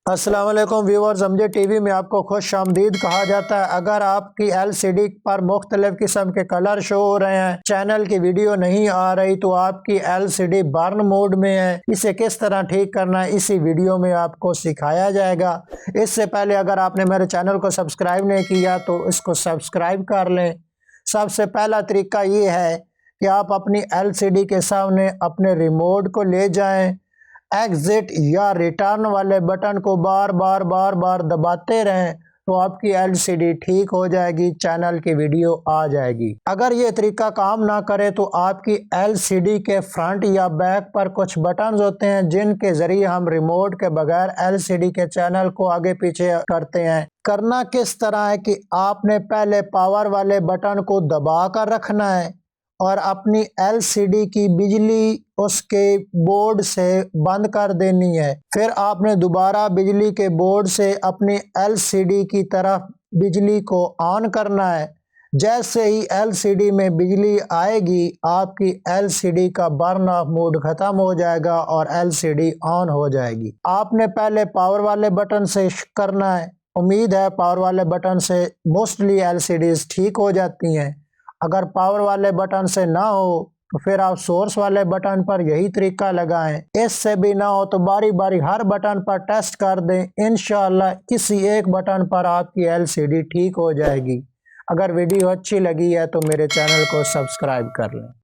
अस्सलाम वालेकुम व्यूअर्स, समझे टीवी में आपको खुश आमदीद कहा जाता है। अगर आपकी एलसीडी पर मुख्तलिफ किस्म के कलर शो हो रहे हैं, चैनल की वीडियो नहीं आ रही, तो आपकी एलसीडी बर्न मोड में है। इसे किस तरह ठीक करना है इसी वीडियो में आपको सिखाया जाएगा। इससे पहले अगर आपने मेरे चैनल को सब्सक्राइब नहीं किया तो इसको सब्सक्राइब कर लें। सबसे पहला तरीका ये है कि आप अपनी एलसीडी के सामने अपने रिमोट को ले जाएं, एग्जिट या रिटर्न वाले बटन को बार बार दबाते रहें तो आपकी एलसीडी ठीक हो जाएगी, चैनल की वीडियो आ जाएगी। अगर ये तरीका काम ना करे तो आपकी एलसीडी के फ्रंट या बैक पर कुछ बटन्स होते हैं जिनके जरिए हम रिमोट के बगैर एलसीडी के चैनल को आगे पीछे करते हैं। करना किस तरह है कि आपने पहले पावर वाले बटन को दबा कर रखना है और अपनी एलसीडी की बिजली उसके बोर्ड से बंद कर देनी है। फिर आपने दोबारा बिजली के बोर्ड से अपनी एलसीडी की तरफ बिजली को ऑन करना है। जैसे ही एलसीडी में बिजली आएगी आपकी एलसीडी का बर्न ऑफ मोड खत्म हो जाएगा और एलसीडी ऑन हो जाएगी। आपने पहले पावर वाले बटन से करना है। उम्मीद है पावर वाले बटन से मोस्टली एलसीडीज ठीक हो जाती हैं। अगर पावर वाले बटन से ना हो तो फिर आप सोर्स वाले बटन पर यही तरीका लगाएं। इससे भी ना हो तो बारी बारी हर बटन पर टेस्ट कर दें, इंशाअल्लाह किसी एक बटन पर आपकी एलसीडी ठीक हो जाएगी। अगर वीडियो अच्छी लगी है तो मेरे चैनल को सब्सक्राइब कर लें।